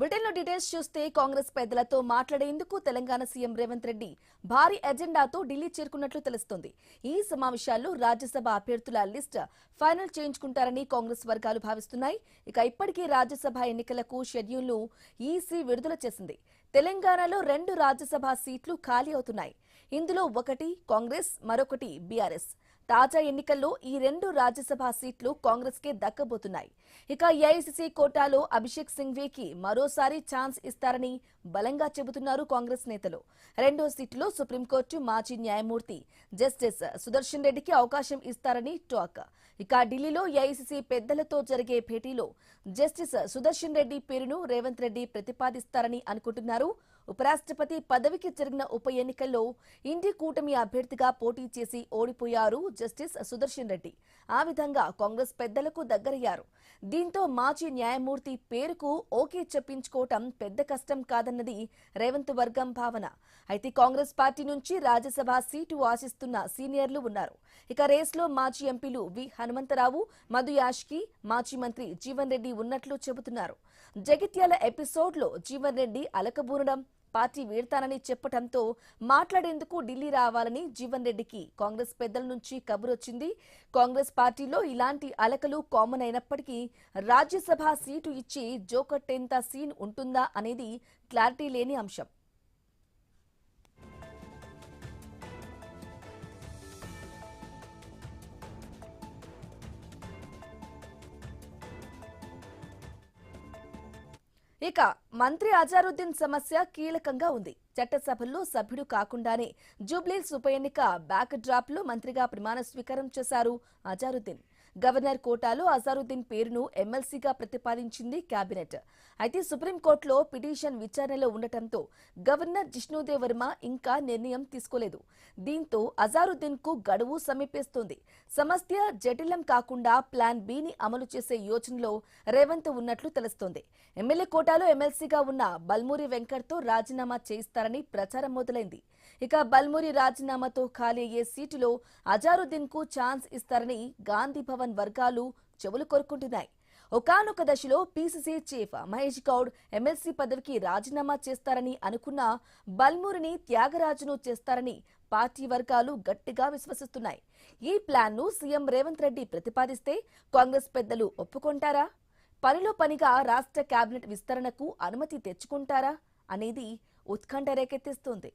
బ్రిటన్లో డీటెయిల్స్ చూస్తే కాంగ్రెస్ పెద్దలతో మాట్లాడేందుకు తెలంగాణ సీఎం రేవంత్ రెడ్డి భారీ ఎజెండాతో ఢిల్లీ చేరుకున్నట్లు తెలుస్తోంది. ఈ సమావేశాల్లో రాజ్యసభ అభ్యర్థుల లిస్ట్ ఫైనల్ చేయించుకుంటారని కాంగ్రెస్ వర్గాలు భావిస్తున్నాయి. ఇప్పటికీ రాజ్యసభ ఎన్నికలకు షెడ్యూల్ను ఈసీ విడుదల చేసింది. తెలంగాణలో 2 రాజ్యసభ సీట్లు ఖాళీ అవుతున్నాయి. ఇందులో ఒకటి కాంగ్రెస్, మరొకటి బీఆర్ఎస్. తాజా ఎన్నికల్లో ఈ 2 రాజ్యసభ సీట్లు కాంగ్రెస్ కే దక్కబోతున్నాయి. ఏఐసీసీ కోటాలో అభిషేక్ సింఘ్వీకి మరోసారి ఛాన్స్ ఇస్తారని బలంగా చెబుతున్నారు కాంగ్రెస్ నేతలు. 2వ సీటులో సుప్రీంకోర్టు మాజీ న్యాయమూర్తి జస్టిస్ సుదర్శన్ రెడ్డికి అవకాశం ఇస్తారని టాక్. ఢిల్లీలో ఏఐసీసీ పెద్దలతో జరిగే భేటీలో జస్టిస్ సుదర్శన్ రెడ్డి పేరును రేవంత్ రెడ్డి ప్రతిపాదిస్తారని అనుకుంటున్నారు. ఉపరాష్ట్రపతి పదవికి జరిగిన ఉప ఎన్నికల్లో ఇండి కూటమి అభ్యర్థిగా పోటీ చేసి ఓడిపోయారు జస్టిస్ సుదర్శన్ రెడ్డి. ఆ విధంగా కాంగ్రెస్ పెద్దలకు దగ్గరయ్యారు. దీంతో మాజీ న్యాయమూర్తి పేరుకు ఓకే చెప్పించుకోవటం పెద్ద కష్టం కాదన్నది రేవంత్ వర్గం భావన. కాంగ్రెస్ పార్టీ నుంచి రాజ్యసభ సీటు ఆశిస్తున్న సీనియర్లు ఉన్నారు. రేస్లో మాజీ ఎంపీలు వి హనుమంతరావు, మధు యాష్కి, మాజీ మంత్రి జీవన్ రెడ్డి ఉన్నట్లు చెబుతున్నారు. జగిత్యాల ఎపిసోడ్లో జీవన్ రెడ్డి అలకబూరడం, పార్టీ వీడతానని చెప్పడంతో మాట్లాడేందుకు ఢిల్లీ రావాలని జీవన్ రెడ్డికి కాంగ్రెస్ పెద్దల నుంచి కబురొచ్చింది. కాంగ్రెస్ పార్టీలో ఇలాంటి అలకలు కామన్ అయినప్పటికీ రాజ్యసభ సీటు ఇచ్చి జోకట్టేంత సీన్ ఉంటుందా అనేది క్లారిటీ లేని అంశం. మంత్రి అజారుద్దీన్ సమస్య కీలకంగా ఉంది. చట్టసభల్లో సభ్యుడు కాకుండానే జూబ్లీహిల్స్ ఉప ఎన్నిక బ్యాక్ డ్రాప్ లో మంత్రిగా ప్రమాణ స్వీకారం చేశారు అజారుద్దీన్. గవర్నర్ కోటాలో అజారుద్దీన్ పేరును ఎమ్మెల్సీగా ప్రతిపాదించింది కేబినెట్. సుప్రీంకోర్టులో పిటిషన్ విచారణలో ఉండటంతో గవర్నర్ జిష్ణుదేవ్ వర్మ ఇంకా నిర్ణయం తీసుకోలేదు. దీంతో అజారుద్దీన్ కు గడువు సమీపిస్తోంది. సమస్య జటిలం కాకుండా ప్లాన్ బిని అమలు చేసే యోచనలో రేవంత్ ఉన్నట్లు తెలుస్తోంది. ఎమ్మెల్యే కోటాలో ఎమ్మెల్సీగా ఉన్న బల్మూరి వెంకట్తో రాజీనామా చేయిస్తారని ప్రచారం మొదలైంది. బల్మూరి రాజీనామాతో ఖాళీ అయ్యే సీటులో అజారుద్దీన్ కు ఛాన్స్ ఇస్తారని గాంధీ భవన్ వర్గాలు చెవులు కొరుకుంటున్నాయి. ఒకానొక దశలో PCC chief Mahesh Goud MLC పదవికి రాజీనామా చేస్తారని అనుకున్న బల్మూరిని త్యాగరాజును చేస్తారని పార్టీ వర్గాలు గట్టిగా విశ్వసిస్తున్నాయి. ఈ ప్లాన్ ను సీఎం రేవంత్ రెడ్డి ప్రతిపాదిస్తే కాంగ్రెస్ పెద్దలు ఒప్పుకుంటారా? పనిలో పనిగా రాష్ట్ర కేబినెట్ విస్తరణకు అనుమతి తెచ్చుకుంటారా అనేది ఉత్కంఠ రేకెత్తిస్తోంది.